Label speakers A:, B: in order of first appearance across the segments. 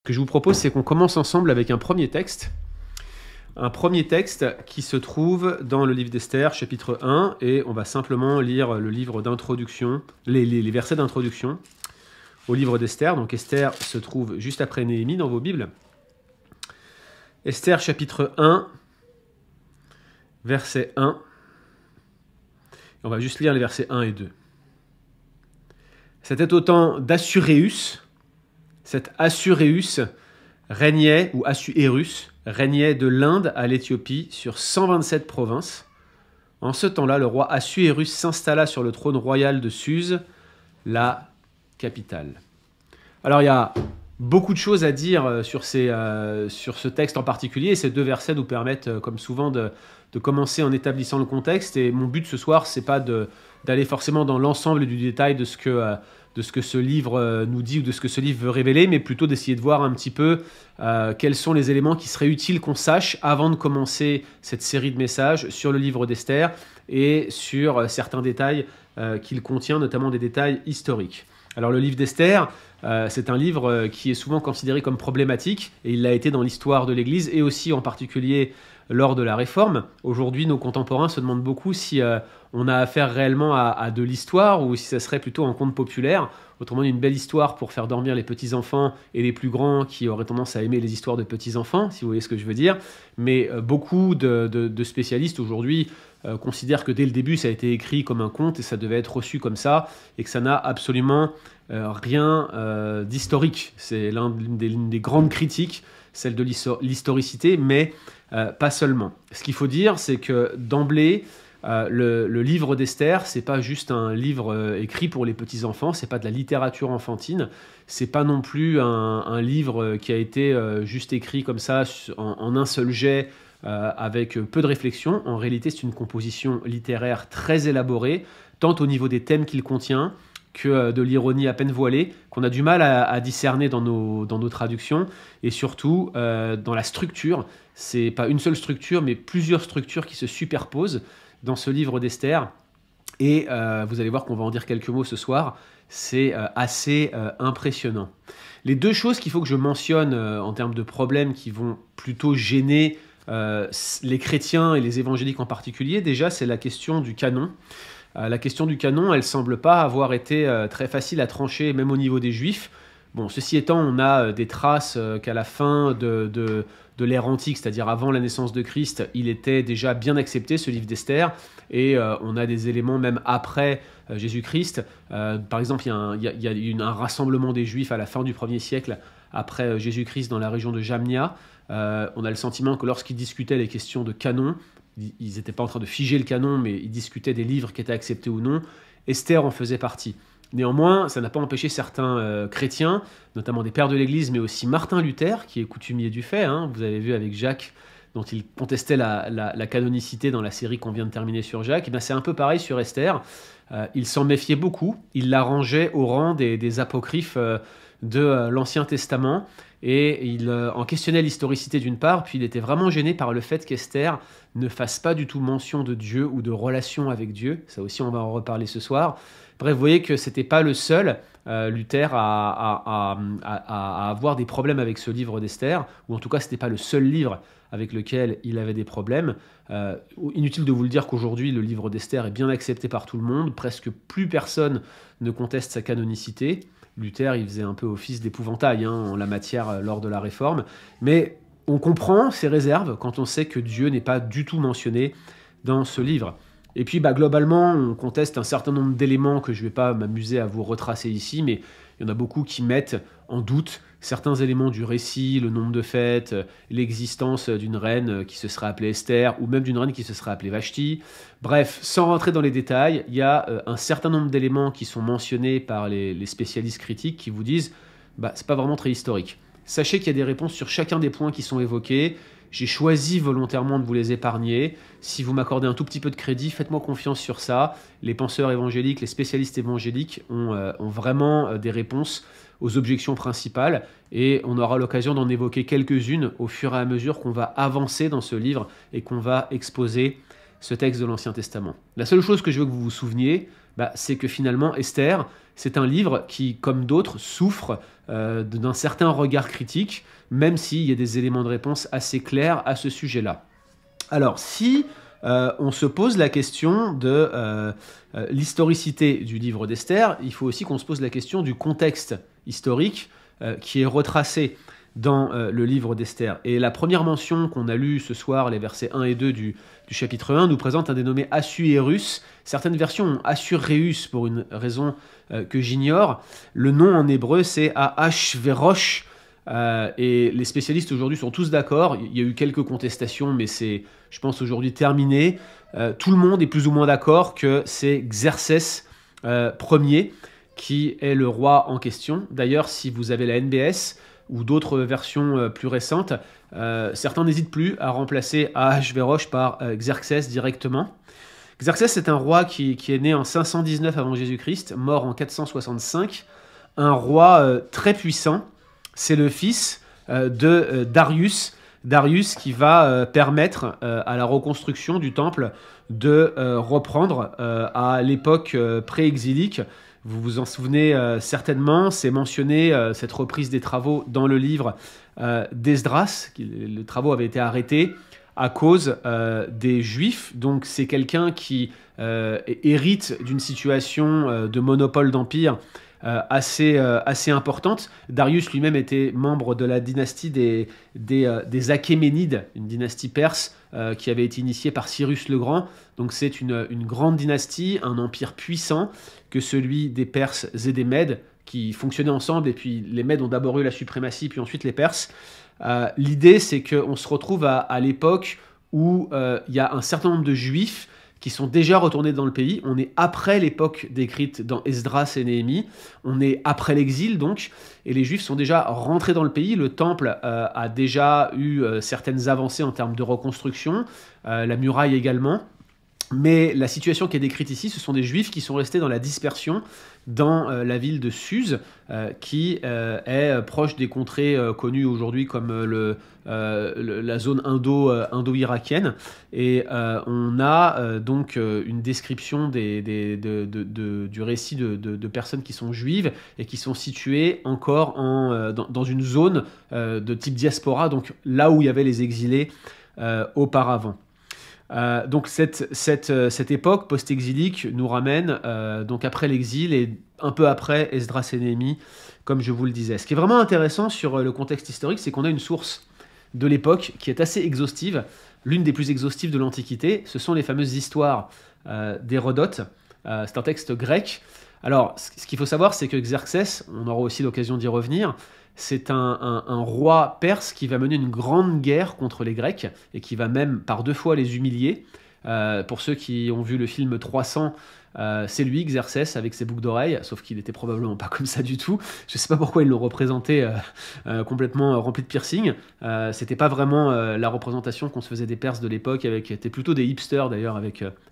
A: que je vous propose, c'est qu'on commence ensemble avec un premier texte qui se trouve dans le livre d'Esther, chapitre 1, et on va simplement lire le livre d'introduction, les versets d'introduction au livre d'Esther. Donc Esther se trouve juste après Néhémie dans vos Bibles. Esther, chapitre 1, verset 1. On va juste lire les versets 1 et 2. C'était au temps d'Assuérus. Cet Assuérus régnait, ou Assuérus, régnait de l'Inde à l'Éthiopie sur 127 provinces. En ce temps-là, le roi Assuérus s'installa sur le trône royal de Suse, la capitale. Alors, il y a beaucoup de choses à dire sur ce texte en particulier, et ces deux versets nous permettent, comme souvent, de commencer en établissant le contexte. Et mon but ce soir, c'est pas d'aller forcément dans l'ensemble du détail de ce que ce livre nous dit ou de ce que ce livre veut révéler, mais plutôt d'essayer de voir un petit peu quels sont les éléments qui seraient utiles qu'on sache avant de commencer cette série de messages sur le livre d'Esther et sur certains détails qu'il contient, notamment des détails historiques. Alors le livre d'Esther, c'est un livre qui est souvent considéré comme problématique, et il l'a été dans l'histoire de l'Église, et aussi en particulier lors de la Réforme. Aujourd'hui, nos contemporains se demandent beaucoup si on a affaire réellement à de l'histoire, ou si ça serait plutôt un conte populaire, autrement dit une belle histoire pour faire dormir les petits-enfants et les plus grands qui auraient tendance à aimer les histoires de petits-enfants, si vous voyez ce que je veux dire. Mais beaucoup de spécialistes aujourd'hui considèrent que dès le début, ça a été écrit comme un conte et ça devait être reçu comme ça, et que ça n'a absolument rien d'historique. C'est l'une des grandes critiques, celle de l'historicité, mais pas seulement. Ce qu'il faut dire, c'est que d'emblée, le livre d'Esther, c'est pas juste un livre écrit pour les petits-enfants, c'est pas de la littérature enfantine, c'est pas non plus un livre qui a été juste écrit comme ça en un seul jet, avec peu de réflexion. En réalité, c'est une composition littéraire très élaborée, tant au niveau des thèmes qu'il contient que de l'ironie à peine voilée, qu'on a du mal à discerner dans nos traductions, et surtout dans la structure. C'est pas une seule structure, mais plusieurs structures qui se superposent dans ce livre d'Esther. Et vous allez voir qu'on va en dire quelques mots ce soir. C'est assez impressionnant. Les deux choses qu'il faut que je mentionne en termes de problèmes qui vont plutôt gêner les chrétiens et les évangéliques en particulier, déjà, c'est la question du canon. La question du canon, elle semble pas avoir été très facile à trancher, même au niveau des Juifs. Bon, ceci étant, on a des traces qu'à la fin de l'ère antique, c'est-à-dire avant la naissance de Christ, il était déjà bien accepté, ce livre d'Esther, et on a des éléments même après Jésus-Christ. Par exemple, il y a eu un rassemblement des Juifs à la fin du 1er siècle, après Jésus-Christ, dans la région de Jamnia. On a le sentiment que lorsqu'ils discutaient les questions de canon, ils n'étaient pas en train de figer le canon, mais ils discutaient des livres qui étaient acceptés ou non. Esther en faisait partie. Néanmoins, ça n'a pas empêché certains chrétiens, notamment des pères de l'Église, mais aussi Martin Luther, qui est coutumier du fait. Vous avez vu avec Jacques, dont il contestait la canonicité dans la série qu'on vient de terminer sur Jacques. Et bien, c'est un peu pareil sur Esther. Il s'en méfiait beaucoup. Il la rangeait au rang des apocryphes de l'Ancien Testament. Et il en questionnait l'historicité d'une part, puis il était vraiment gêné par le fait qu'Esther ne fasse pas du tout mention de Dieu ou de relation avec Dieu. Ça aussi, on va en reparler ce soir. Bref, vous voyez que ce n'était pas le seul, Luther, à avoir des problèmes avec ce livre d'Esther, ou en tout cas, ce n'était pas le seul livre avec lequel il avait des problèmes. Inutile de vous le dire qu'aujourd'hui, le livre d'Esther est bien accepté par tout le monde. Presque plus personne ne conteste sa canonicité. Luther, il faisait un peu office d'épouvantail en la matière lors de la Réforme. Mais on comprend ses réserves quand on sait que Dieu n'est pas du tout mentionné dans ce livre. Et puis globalement, on conteste un certain nombre d'éléments que je ne vais pas m'amuser à vous retracer ici, mais il y en a beaucoup qui mettent en doute certains éléments du récit, le nombre de fêtes, l'existence d'une reine qui se serait appelée Esther, ou même d'une reine qui se serait appelée Vashti. Bref, sans rentrer dans les détails, il y a un certain nombre d'éléments qui sont mentionnés par les spécialistes critiques qui vous disent c'est pas vraiment très historique. Sachez qu'il y a des réponses sur chacun des points qui sont évoqués. J'ai choisi volontairement de vous les épargner. Si vous m'accordez un tout petit peu de crédit, faites-moi confiance sur ça. Les penseurs évangéliques, les spécialistes évangéliques ont vraiment des réponses aux objections principales, et on aura l'occasion d'en évoquer quelques-unes au fur et à mesure qu'on va avancer dans ce livre et qu'on va exposer ce texte de l'Ancien Testament. La seule chose que je veux que vous vous souveniez, c'est que finalement Esther, c'est un livre qui, comme d'autres, souffre d'un certain regard critique, même s'il y a des éléments de réponse assez clairs à ce sujet-là. Alors, si on se pose la question de l'historicité du livre d'Esther, il faut aussi qu'on se pose la question du contexte historique qui est retracé dans le livre d'Esther. Et la première mention qu'on a lue ce soir, les versets 1 et 2 du chapitre 1, nous présente un dénommé Assuérus. Certaines versions ont Assuréus pour une raison que j'ignore. Le nom en hébreu, c'est Ahashverosh. Et les spécialistes aujourd'hui sont tous d'accord. Il y a eu quelques contestations, mais c'est, je pense, aujourd'hui terminé. Tout le monde est plus ou moins d'accord que c'est Xerxès Ier qui est le roi en question. D'ailleurs, si vous avez la NBS ou d'autres versions plus récentes, certains n'hésitent plus à remplacer Ahashverosh par Xerxès directement. Xerxès est un roi qui est né en 519 avant Jésus-Christ, mort en 465, un roi très puissant. C'est le fils de Darius. Darius qui va permettre à la reconstruction du temple de reprendre à l'époque pré-exilique. Vous vous en souvenez certainement, c'est mentionné cette reprise des travaux dans le livre d'Esdras. Les travaux avaient été arrêtés à cause des Juifs. Donc c'est quelqu'un qui hérite d'une situation de monopole d'empire assez importante. Darius lui-même était membre de la dynastie des Achéménides, une dynastie perse qui avait été initiée par Cyrus le Grand. Donc c'est une grande dynastie, un empire puissant que celui des Perses et des Mèdes, qui fonctionnaient ensemble, et puis les Mèdes ont d'abord eu la suprématie, puis ensuite les Perses. L'idée, c'est qu'on se retrouve à l'époque où il y a un certain nombre de Juifs qui sont déjà retournés dans le pays. On est après l'époque décrite dans Esdras et Néhémie, on est après l'exil donc, et les Juifs sont déjà rentrés dans le pays. Le temple a déjà eu certaines avancées en termes de reconstruction, la muraille également. Mais la situation qui est décrite ici, ce sont des Juifs qui sont restés dans la dispersion dans la ville de Suse, qui est proche des contrées connues aujourd'hui comme la zone indo-irakienne. Et on a donc une description du récit de personnes qui sont juives et qui sont situées encore dans une zone de type diaspora, donc là où il y avait les exilés auparavant. Donc cette époque post-exilique nous ramène donc après l'exil et un peu après Esdras et Néhémie, comme je vous le disais. Ce qui est vraiment intéressant sur le contexte historique, c'est qu'on a une source de l'époque qui est assez exhaustive, l'une des plus exhaustives de l'Antiquité. Ce sont les fameuses histoires d'Hérodote. C'est un texte grec. Alors, ce qu'il faut savoir, c'est que Xerxès, on aura aussi l'occasion d'y revenir, c'est un roi perse qui va mener une grande guerre contre les Grecs et qui va même par 2 fois les humilier. Pour ceux qui ont vu le film 300, c'est lui, Xerxès, avec ses boucles d'oreilles, sauf qu'il était probablement pas comme ça du tout. Je sais pas pourquoi ils l'ont représenté complètement rempli de piercings. C'était pas vraiment la représentation qu'on se faisait des Perses de l'époque, c'était plutôt des hipsters d'ailleurs,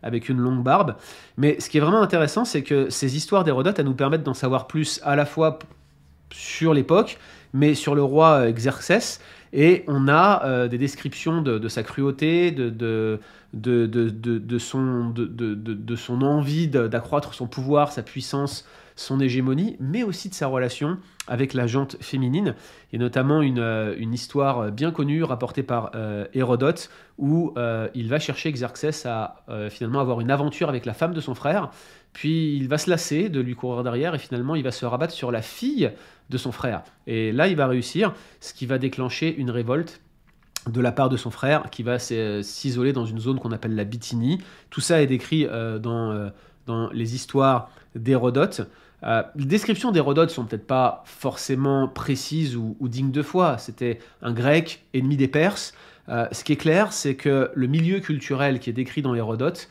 A: avec une longue barbe. Mais ce qui est vraiment intéressant, c'est que ces histoires d'Hérodote, elles nous permettent d'en savoir plus à la fois sur l'époque, mais sur le roi Xerxès, et on a des descriptions de sa cruauté, de son envie d'accroître son pouvoir, sa puissance, son hégémonie, mais aussi de sa relation avec la gente féminine. Il y a notamment une histoire bien connue rapportée par Hérodote où il va chercher Xerxès à finalement avoir une aventure avec la femme de son frère, puis il va se lasser de lui courir derrière et finalement il va se rabattre sur la fille de son frère. Et là il va réussir, ce qui va déclencher une révolte de la part de son frère qui va s'isoler dans une zone qu'on appelle la Bithynie. Tout ça est décrit dans les histoires d'Hérodote. Les descriptions d'Hérodote sont peut-être pas forcément précises ou dignes de foi. C'était un grec ennemi des Perses. Ce qui est clair, c'est que le milieu culturel qui est décrit dans Hérodote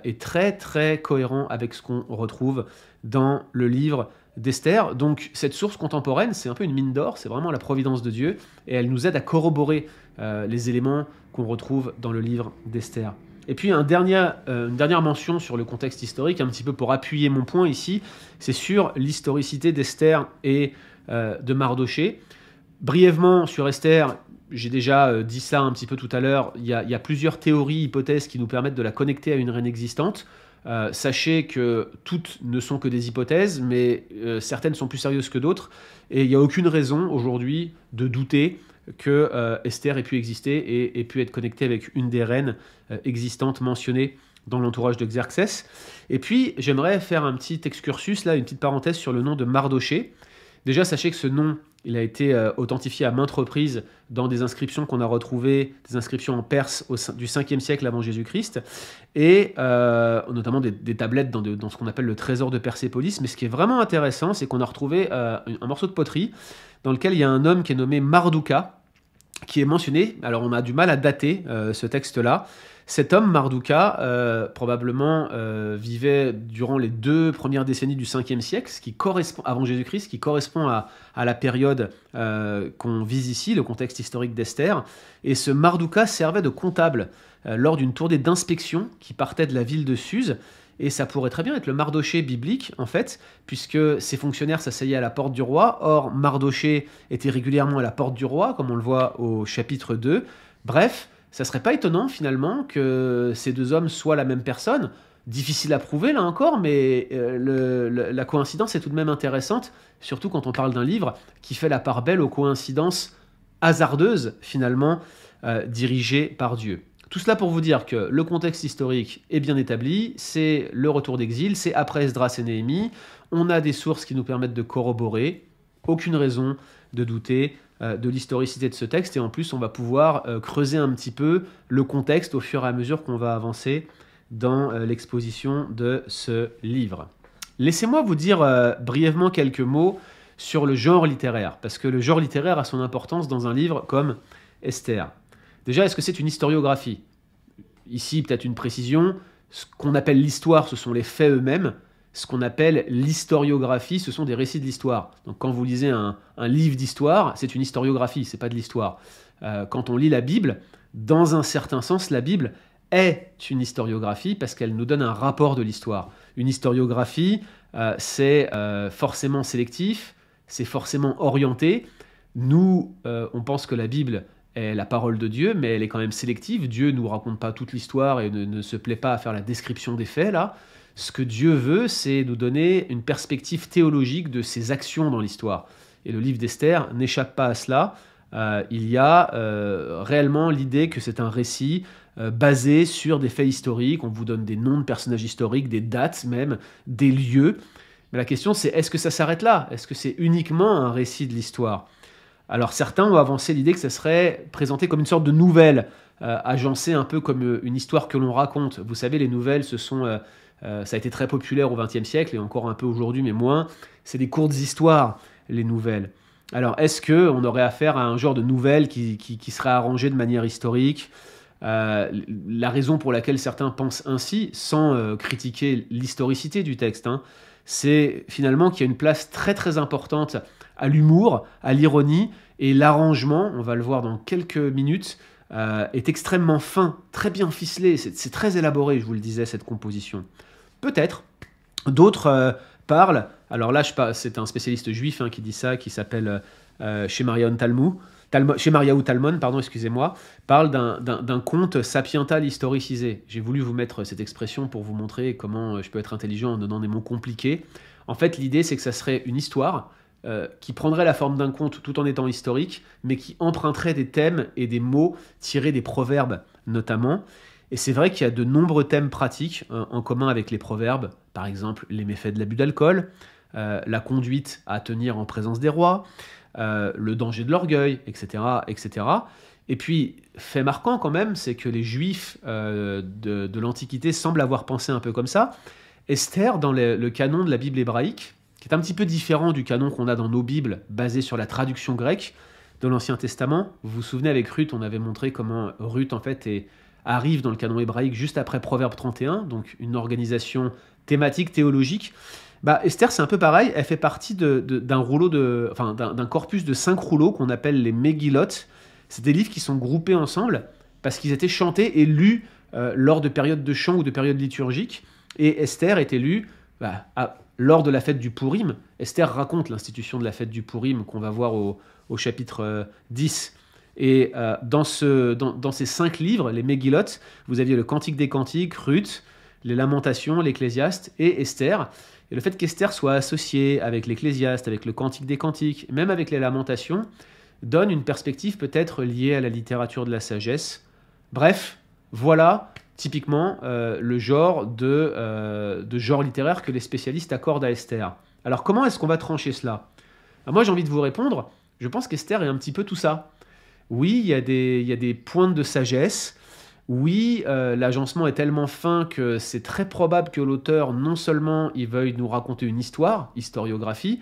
A: est très très cohérent avec ce qu'on retrouve dans le livre d'Esther. Donc cette source contemporaine, c'est un peu une mine d'or, c'est vraiment la providence de Dieu, et elle nous aide à corroborer les éléments qu'on retrouve dans le livre d'Esther. Et puis une dernière mention sur le contexte historique, un petit peu pour appuyer mon point ici, c'est sur l'historicité d'Esther et de Mardochée. Brièvement sur Esther, j'ai déjà dit ça un petit peu tout à l'heure, il y a plusieurs théories, hypothèses qui nous permettent de la connecter à une reine existante. Sachez que toutes ne sont que des hypothèses, mais certaines sont plus sérieuses que d'autres, et il n'y a aucune raison aujourd'hui de douter que Esther ait pu exister et ait pu être connectée avec une des reines existantes mentionnées dans l'entourage de Xerxès. Et puis, j'aimerais faire un petit excursus, là, une petite parenthèse sur le nom de Mardoché. Déjà, sachez que ce nom, il a été authentifié à maintes reprises dans des inscriptions qu'on a retrouvées, des inscriptions en Perse du 5e siècle avant Jésus-Christ, et notamment des tablettes dans ce qu'on appelle le trésor de Persépolis. Mais ce qui est vraiment intéressant, c'est qu'on a retrouvé un morceau de poterie dans lequel il y a un homme qui est nommé Mardouka, qui est mentionné. Alors on a du mal à dater ce texte-là. Cet homme, Mardouka, probablement vivait durant les 2 premières décennies du 5e siècle, ce qui correspond, avant Jésus-Christ, ce qui correspond à la période qu'on vise ici, le contexte historique d'Esther. Et ce Mardouka servait de comptable lors d'une tournée d'inspection qui partait de la ville de Suse. Et ça pourrait très bien être le Mardoché biblique, en fait, puisque ces fonctionnaires s'asseyaient à la porte du roi. Or, Mardoché était régulièrement à la porte du roi, comme on le voit au chapitre 2. Bref, ça serait pas étonnant, finalement, que ces 2 hommes soient la même personne. Difficile à prouver, là encore, mais la coïncidence est tout de même intéressante, surtout quand on parle d'un livre qui fait la part belle aux coïncidences hasardeuses, finalement, dirigées par Dieu. Tout cela pour vous dire que le contexte historique est bien établi, c'est le retour d'exil, c'est après Esdras et Néhémie, on a des sources qui nous permettent de corroborer, aucune raison de douter de l'historicité de ce texte, et en plus on va pouvoir creuser un petit peu le contexte au fur et à mesure qu'on va avancer dans l'exposition de ce livre. Laissez-moi vous dire brièvement quelques mots sur le genre littéraire, parce que le genre littéraire a son importance dans un livre comme Esther. Déjà, est-ce que c'est une historiographie? Ici, peut-être une précision. Ce qu'on appelle l'histoire, ce sont les faits eux-mêmes. Ce qu'on appelle l'historiographie, ce sont des récits de l'histoire. Donc quand vous lisez un livre d'histoire, c'est une historiographie, c'est pas de l'histoire. Quand on lit la Bible, dans un certain sens, la Bible est une historiographie parce qu'elle nous donne un rapport de l'histoire. Une historiographie, c'est forcément sélectif, c'est forcément orienté. Nous, on pense que la Bible est la parole de Dieu, mais elle est quand même sélective. Dieu ne nous raconte pas toute l'histoire et ne se plaît pas à faire la description des faits, là. Ce que Dieu veut, c'est nous donner une perspective théologique de ses actions dans l'histoire. Et le livre d'Esther n'échappe pas à cela. Il y a réellement l'idée que c'est un récit basé sur des faits historiques. On vous donne des noms de personnages historiques, des dates même, des lieux. Mais la question, c'est est-ce que ça s'arrête là? Est-ce que c'est uniquement un récit de l'histoire? Alors certains ont avancé l'idée que ça serait présenté comme une sorte de nouvelle, agencé un peu comme une histoire que l'on raconte. Vous savez, les nouvelles, ça a été très populaire au XXe siècle et encore un peu aujourd'hui, mais moins. C'est des courtes histoires, les nouvelles. Alors est-ce qu'on aurait affaire à un genre de nouvelle qui serait arrangée de manière historique? La raison pour laquelle certains pensent ainsi, sans critiquer l'historicité du texte, hein, c'est finalement qu'il y a une place très très importante à l'humour, à l'ironie, et l'arrangement, on va le voir dans quelques minutes, est extrêmement fin, très bien ficelé, c'est très élaboré, je vous le disais, cette composition. Peut-être, d'autres parlent, alors là c'est un spécialiste juif qui dit ça, qui s'appelle Shemariahu Talmon, pardon, excusez-moi, parle d'un conte sapiental historicisé. J'ai voulu vous mettre cette expression pour vous montrer comment je peux être intelligent en donnant des mots compliqués. En fait, l'idée, c'est que ça serait une histoire qui prendrait la forme d'un conte tout en étant historique, mais qui emprunterait des thèmes et des mots tirés des proverbes, notamment. Et c'est vrai qu'il y a de nombreux thèmes pratiques en commun avec les proverbes, par exemple les méfaits de l'abus d'alcool, la conduite à tenir en présence des rois, le danger de l'orgueil, etc., etc. Et puis, fait marquant quand même, c'est que les Juifs de l'Antiquité semblent avoir pensé un peu comme ça. Esther, dans le canon de la Bible hébraïque, qui est un petit peu différent du canon qu'on a dans nos Bibles, basé sur la traduction grecque de l'Ancien Testament. Vous vous souvenez, avec Ruth, on avait montré comment Ruth, en fait, arrive dans le canon hébraïque juste après Proverbe 31, donc une organisation thématique, théologique. Esther, c'est un peu pareil, elle fait partie d'un corpus de 5 rouleaux qu'on appelle les Megillot. C'est des livres qui sont groupés ensemble parce qu'ils étaient chantés et lus lors de périodes de chant ou de périodes liturgiques. Et Esther était lue lors de la fête du Pourim. Esther raconte l'institution de la fête du Pourim qu'on va voir au chapitre 10. Et dans ces 5 livres, les Megillot, vous aviez le Cantique des Cantiques, Ruth, les Lamentations, l'Ecclésiaste et Esther. Et le fait qu'Esther soit associée avec l'Ecclésiaste, avec le Cantique des Cantiques, même avec les Lamentations, donne une perspective peut-être liée à la littérature de la sagesse. Bref, voilà typiquement le genre de genre littéraire que les spécialistes accordent à Esther. Alors comment est-ce qu'on va trancher cela? Moi j'ai envie de vous répondre, je pense qu'Esther est un petit peu tout ça. Oui, il y a des pointes de sagesse. Oui, l'agencement est tellement fin que c'est très probable que l'auteur, non seulement il veuille nous raconter une histoire, historiographie,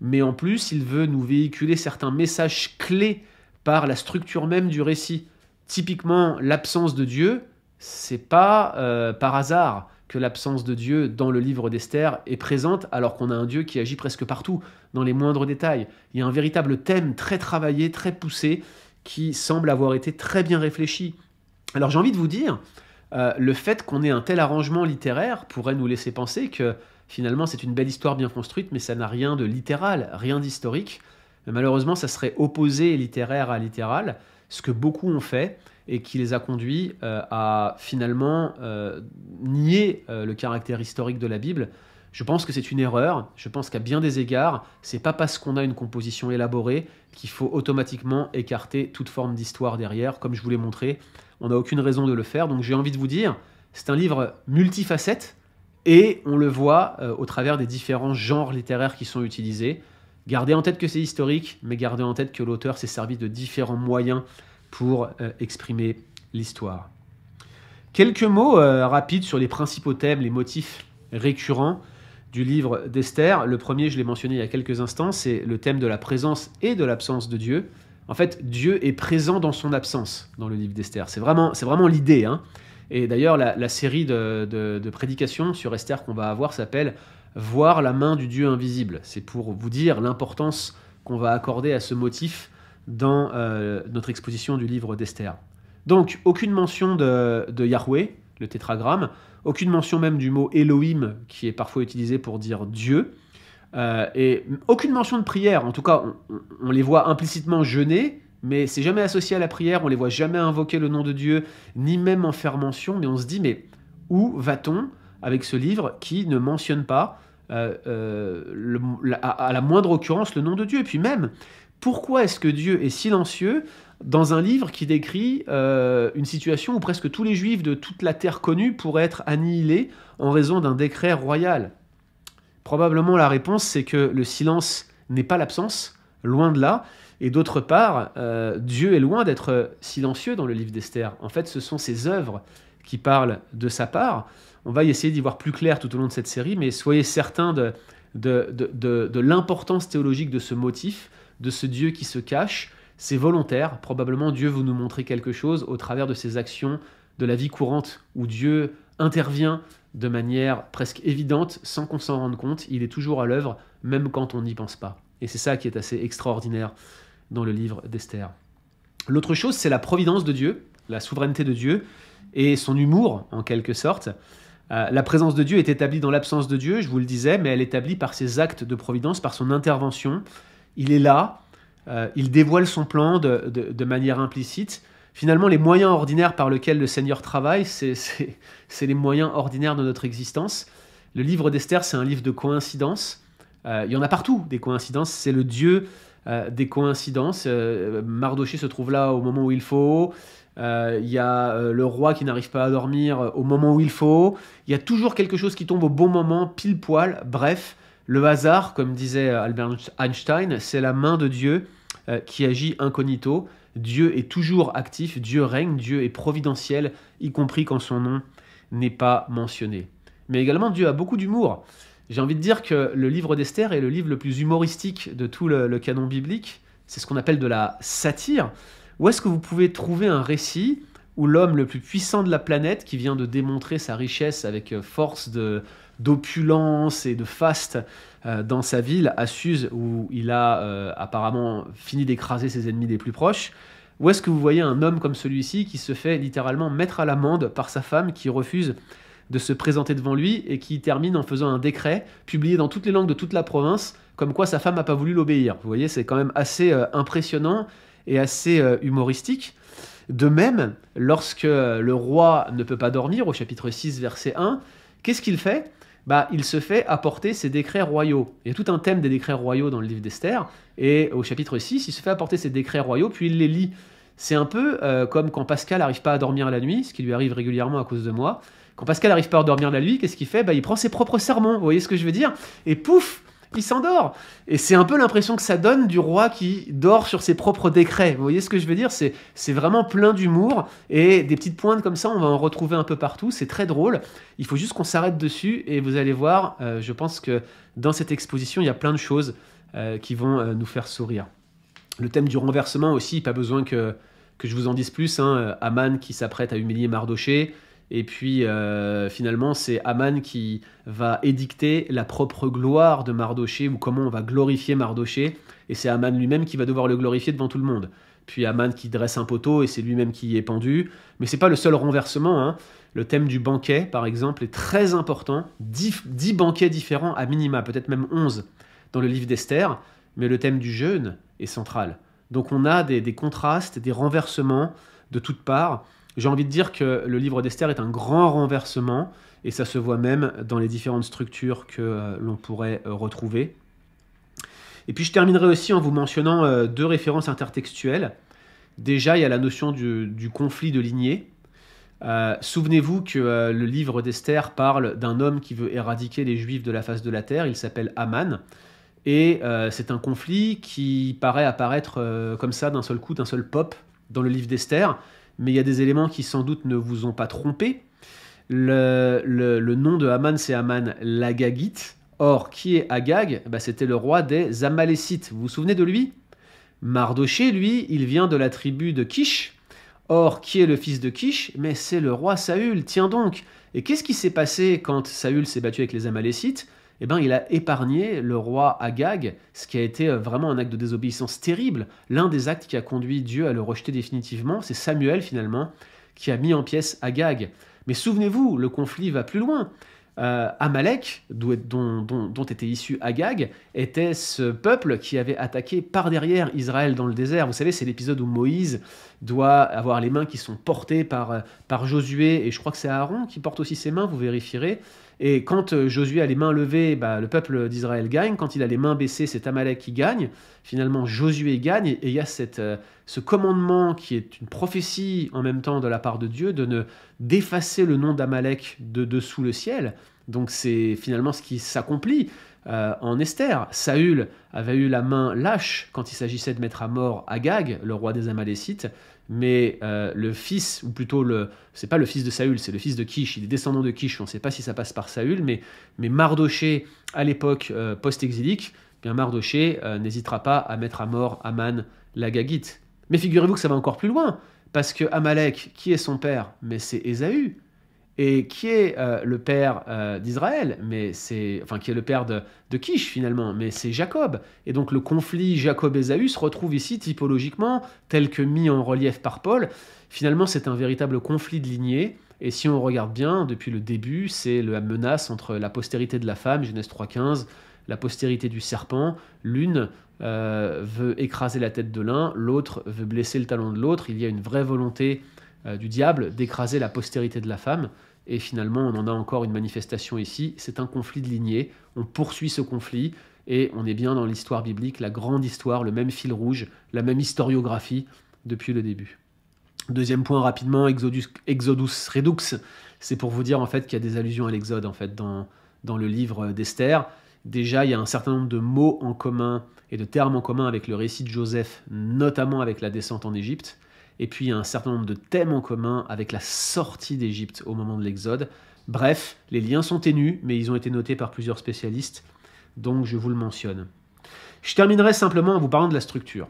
A: mais en plus il veut nous véhiculer certains messages clés par la structure même du récit. Typiquement, l'absence de Dieu, c'est pas par hasard que l'absence de Dieu dans le livre d'Esther est présente, alors qu'on a un Dieu qui agit presque partout, dans les moindres détails. Il y a un véritable thème très travaillé, très poussé, qui semble avoir été très bien réfléchi. Alors j'ai envie de vous dire, le fait qu'on ait un tel arrangement littéraire pourrait nous laisser penser que finalement c'est une belle histoire bien construite, mais ça n'a rien de littéral, rien d'historique. Mais malheureusement, ça serait opposé littéraire à littéral, ce que beaucoup ont fait, et qui les a conduits à finalement nier le caractère historique de la Bible. Je pense que c'est une erreur. Je pense qu'à bien des égards, c'est pas parce qu'on a une composition élaborée qu'il faut automatiquement écarter toute forme d'histoire derrière. Comme je vous l'ai montré, on n'a aucune raison de le faire. Donc j'ai envie de vous dire, c'est un livre multifacette et on le voit au travers des différents genres littéraires qui sont utilisés. Gardez en tête que c'est historique, mais gardez en tête que l'auteur s'est servi de différents moyens pour exprimer l'histoire. Quelques mots rapides sur les principaux thèmes, les motifs récurrents du livre d'Esther. Le premier, je l'ai mentionné il y a quelques instants, c'est le thème de la présence et de l'absence de Dieu. En fait, Dieu est présent dans son absence dans le livre d'Esther. C'est vraiment l'idée. Hein. Et d'ailleurs, la série de prédications sur Esther qu'on va avoir s'appelle « Voir la main du Dieu invisible ». C'est pour vous dire l'importance qu'on va accorder à ce motif dans notre exposition du livre d'Esther. Donc, aucune mention de Yahweh, le tétragramme, aucune mention même du mot Elohim, qui est parfois utilisé pour dire Dieu, et aucune mention de prière. En tout cas, on les voit implicitement jeûner, mais c'est jamais associé à la prière, on les voit jamais invoquer le nom de Dieu, ni même en faire mention, mais on se dit, mais où va-t-on avec ce livre qui ne mentionne pas, à la moindre occurrence, le nom de Dieu? Et puis même, pourquoi est-ce que Dieu est silencieux dans un livre qui décrit une situation où presque tous les juifs de toute la terre connue pourraient être annihilés en raison d'un décret royal? Probablement la réponse, c'est que le silence n'est pas l'absence, loin de là, et d'autre part, Dieu est loin d'être silencieux dans le livre d'Esther. En fait, ce sont ses œuvres qui parlent de sa part. On va essayer d'y voir plus clair tout au long de cette série, mais soyez certains de l'importance théologique de ce motif, de ce Dieu qui se cache. C'est volontaire, probablement Dieu veut nous montrer quelque chose au travers de ses actions de la vie courante, où Dieu intervient de manière presque évidente, sans qu'on s'en rende compte. Il est toujours à l'œuvre, même quand on n'y pense pas. Et c'est ça qui est assez extraordinaire dans le livre d'Esther. L'autre chose, c'est la providence de Dieu, la souveraineté de Dieu, et son humour, en quelque sorte. La présence de Dieu est établie dans l'absence de Dieu, je vous le disais, mais elle est établie par ses actes de providence, par son intervention. Il est là, il dévoile son plan de manière implicite. Finalement, les moyens ordinaires par lesquels le Seigneur travaille, c'est les moyens ordinaires de notre existence. Le livre d'Esther, c'est un livre de coïncidences. Il y en a partout, des coïncidences. C'est le Dieu des coïncidences. Mardoché se trouve là au moment où il faut. Il y a le roi qui n'arrive pas à dormir au moment où il faut. Il y a toujours quelque chose qui tombe au bon moment, pile poil. Bref, le hasard, comme disait Albert Einstein, c'est la main de Dieu qui agit incognito. Dieu est toujours actif, Dieu règne, Dieu est providentiel, y compris quand son nom n'est pas mentionné. Mais également, Dieu a beaucoup d'humour. J'ai envie de dire que le livre d'Esther est le livre le plus humoristique de tout le canon biblique. C'est ce qu'on appelle de la satire. Où est-ce que vous pouvez trouver un récit où l'homme le plus puissant de la planète, qui vient de démontrer sa richesse avec force d'opulence et de faste dans sa ville, à Suse, où il a apparemment fini d'écraser ses ennemis les plus proches, où est-ce que vous voyez un homme comme celui-ci qui se fait littéralement mettre à l'amende par sa femme, qui refuse de se présenter devant lui et qui termine en faisant un décret publié dans toutes les langues de toute la province, comme quoi sa femme n'a pas voulu l'obéir. Vous voyez, c'est quand même assez impressionnant et assez humoristique. De même, lorsque le roi ne peut pas dormir, au chapitre 6, verset 1, Qu'est-ce qu'il fait? Il se fait apporter ses décrets royaux. Il y a tout un thème des décrets royaux dans le livre d'Esther, et au chapitre 6, il se fait apporter ses décrets royaux, puis il les lit. C'est un peu comme quand Pascal n'arrive pas à dormir la nuit, ce qui lui arrive régulièrement à cause de moi. Quand Pascal n'arrive pas à dormir la nuit, qu'est-ce qu'il fait? Il prend ses propres sermons, vous voyez ce que je veux dire? Et pouf, il s'endort. Et c'est un peu l'impression que ça donne du roi qui dort sur ses propres décrets. Vous voyez ce que je veux dire? C'est vraiment plein d'humour, et des petites pointes comme ça, on va en retrouver un peu partout. C'est très drôle. Il faut juste qu'on s'arrête dessus, et vous allez voir, je pense que dans cette exposition, il y a plein de choses qui vont nous faire sourire. Le thème du renversement aussi, pas besoin que je vous en dise plus. Aman qui s'apprête à humilier Mardoché. Et puis finalement, c'est Aman qui va édicter la propre gloire de Mardoché, ou comment on va glorifier Mardoché. Et c'est Aman lui-même qui va devoir le glorifier devant tout le monde. Puis Aman qui dresse un poteau, et c'est lui-même qui y est pendu. Mais c'est pas le seul renversement. Le thème du banquet, par exemple, est très important. 10 banquets différents à minima, peut-être même 11 dans le livre d'Esther. Mais le thème du jeûne est central. Donc on a des contrastes, des renversements de toutes parts. J'ai envie de dire que le livre d'Esther est un grand renversement, et ça se voit même dans les différentes structures que l'on pourrait retrouver. Et puis je terminerai aussi en vous mentionnant 2 références intertextuelles. Déjà, il y a la notion du conflit de lignée. Souvenez-vous que le livre d'Esther parle d'un homme qui veut éradiquer les Juifs de la face de la terre. Il s'appelle Aman. Et c'est un conflit qui paraît apparaître comme ça d'un seul coup, d'un seul pop dans le livre d'Esther. Mais il y a des éléments qui sans doute ne vous ont pas trompé. Le nom de Aman, c'est Aman l'Agagite. Or, qui est Agag? C'était le roi des Amalécites. Vous vous souvenez de lui? Mardoché, lui, il vient de la tribu de Kish. Or, qui est le fils de Kish? Mais c'est le roi Saül, tiens donc. Et qu'est-ce qui s'est passé quand Saül s'est battu avec les Amalécites? Il a épargné le roi Agag, ce qui a été vraiment un acte de désobéissance terrible. L'un des actes qui a conduit Dieu à le rejeter définitivement, c'est Samuel finalement, qui a mis en pièces Agag. Mais souvenez-vous, le conflit va plus loin. Amalek, dont était issu Agag, était ce peuple qui avait attaqué par derrière Israël dans le désert. Vous savez, c'est l'épisode où Moïse doit avoir les mains qui sont portées par Josué, et je crois que c'est Aaron qui porte aussi ses mains, vous vérifierez. Et quand Josué a les mains levées, le peuple d'Israël gagne. Quand il a les mains baissées, c'est Amalek qui gagne. Finalement, Josué gagne. Et il y a ce commandement qui est une prophétie en même temps de la part de Dieu d'effacer le nom d'Amalek de dessous le ciel. Donc c'est finalement ce qui s'accomplit en Esther. Saül avait eu la main lâche quand il s'agissait de mettre à mort Agag, le roi des Amalécites. Mais le fils, ou plutôt c'est pas le fils de Saül, c'est le fils de Kish, il est descendant de Kish, on ne sait pas si ça passe par Saül, mais Mardoché, à l'époque post-exilique, Mardoché n'hésitera pas à mettre à mort Aman l'Agagite. Mais figurez-vous que ça va encore plus loin, parce que Amalek, qui est son père? Mais c'est Ésaü. Et qui est le père d'Israël, qui est le père de Kish finalement, mais c'est Jacob. Et donc le conflit Jacob-Ésaü se retrouve ici typologiquement, tel que mis en relief par Paul. Finalement, c'est un véritable conflit de lignée. Et si on regarde bien, depuis le début, c'est la menace entre la postérité de la femme, Genèse 3,15, la postérité du serpent. L'une veut écraser la tête de l'un, l'autre veut blesser le talon de l'autre. Il y a une vraie volonté du diable d'écraser la postérité de la femme. Et finalement, on en a encore une manifestation ici. C'est un conflit de lignée. On poursuit ce conflit et on est bien dans l'histoire biblique, la grande histoire, le même fil rouge, la même historiographie depuis le début. Deuxième point rapidement, Exodus Redux. C'est pour vous dire en fait qu'il y a des allusions à l'Exode en fait dans le livre d'Esther. Déjà, il y a un certain nombre de mots en commun et de termes en commun avec le récit de Joseph, notamment avec la descente en Égypte. Et puis il y a un certain nombre de thèmes en commun avec la sortie d'Égypte au moment de l'Exode. Bref, les liens sont ténus, mais ils ont été notés par plusieurs spécialistes, donc je vous le mentionne. Je terminerai simplement en vous parlant de la structure.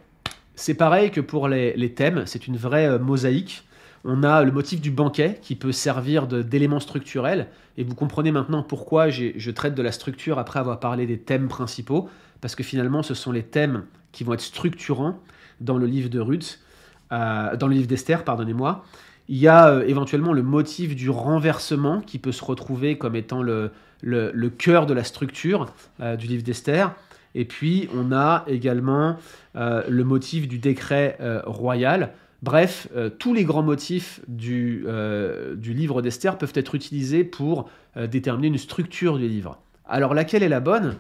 A: C'est pareil que pour les thèmes, c'est une vraie mosaïque. On a le motif du banquet qui peut servir d'élément structurel, et vous comprenez maintenant pourquoi je traite de la structure après avoir parlé des thèmes principaux, parce que finalement ce sont les thèmes qui vont être structurants dans le livre de Ruth, dans le livre d'Esther, pardonnez-moi. Il y a éventuellement le motif du renversement qui peut se retrouver comme étant le cœur de la structure du livre d'Esther. Et puis on a également le motif du décret royal. Bref, tous les grands motifs du livre d'Esther peuvent être utilisés pour déterminer une structure du livre. Alors laquelle est la bonne?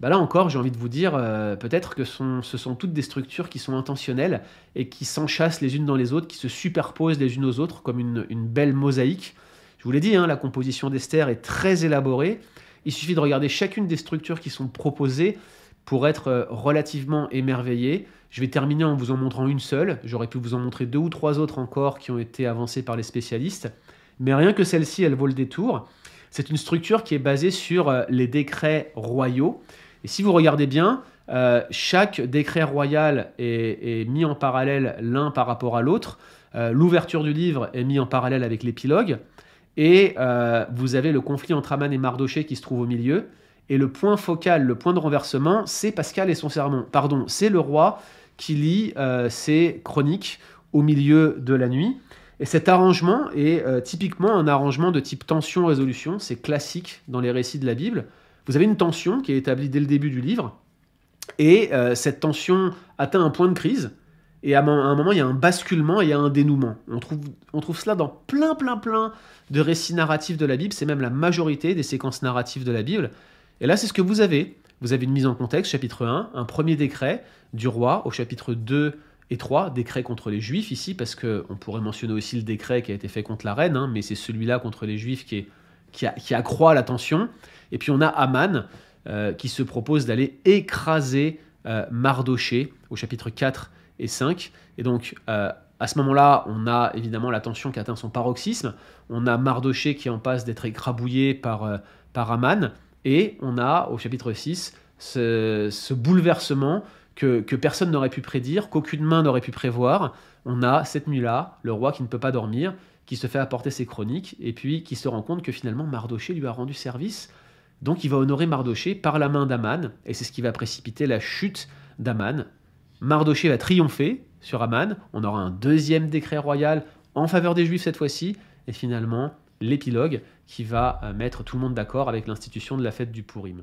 A: Bah là encore, j'ai envie de vous dire, peut-être que ce sont toutes des structures qui sont intentionnelles et qui s'enchâssent les unes dans les autres, qui se superposent les unes aux autres comme une belle mosaïque. Je vous l'ai dit, hein, la composition d'Esther est très élaborée. Il suffit de regarder chacune des structures qui sont proposées pour être relativement émerveillé. Je vais terminer en vous en montrant une seule. J'aurais pu vous en montrer 2 ou 3 autres encore qui ont été avancées par les spécialistes. Mais rien que celle-ci, elle vaut le détour. C'est une structure qui est basée sur les décrets royaux. Et si vous regardez bien, chaque décret royal est mis en parallèle l'un par rapport à l'autre. L'ouverture du livre est mise en parallèle avec l'épilogue. Et vous avez le conflit entre Aman et Mardoché qui se trouve au milieu. Et le point focal, le point de renversement, c'est Pascal et son sermon. Pardon, c'est le roi qui lit ses chroniques au milieu de la nuit. Et cet arrangement est typiquement un arrangement de type tension-résolution. C'est classique dans les récits de la Bible. Vous avez une tension qui est établie dès le début du livre. Et cette tension atteint un point de crise. Et à un moment, il y a un basculement et il y a un dénouement. On trouve cela dans plein de récits narratifs de la Bible. C'est même la majorité des séquences narratives de la Bible. Et là, c'est ce que vous avez. Vous avez une mise en contexte, chapitre 1, un premier décret du roi au chapitre 2 et 3, décret contre les Juifs ici, parce qu'on pourrait mentionner aussi le décret qui a été fait contre la reine, hein, mais c'est celui-là contre les Juifs qui accroît la tension. Et puis on a Aman qui se propose d'aller écraser Mardoché au chapitre 4 et 5. Et donc à ce moment-là, on a évidemment la tension qui atteint son paroxysme. On a Mardoché qui est en passe d'être écrabouillé par Aman. Et on a, au chapitre 6, ce bouleversement que personne n'aurait pu prédire, qu'aucune main n'aurait pu prévoir. On a, cette nuit-là, le roi qui ne peut pas dormir, qui se fait apporter ses chroniques, et puis qui se rend compte que finalement Mardoché lui a rendu service. Donc il va honorer Mardoché par la main d'Aman, et c'est ce qui va précipiter la chute d'Aman. Mardoché va triompher sur Aman, on aura un deuxième décret royal en faveur des Juifs cette fois-ci, et finalement l'épilogue qui va mettre tout le monde d'accord avec l'institution de la fête du Pourim.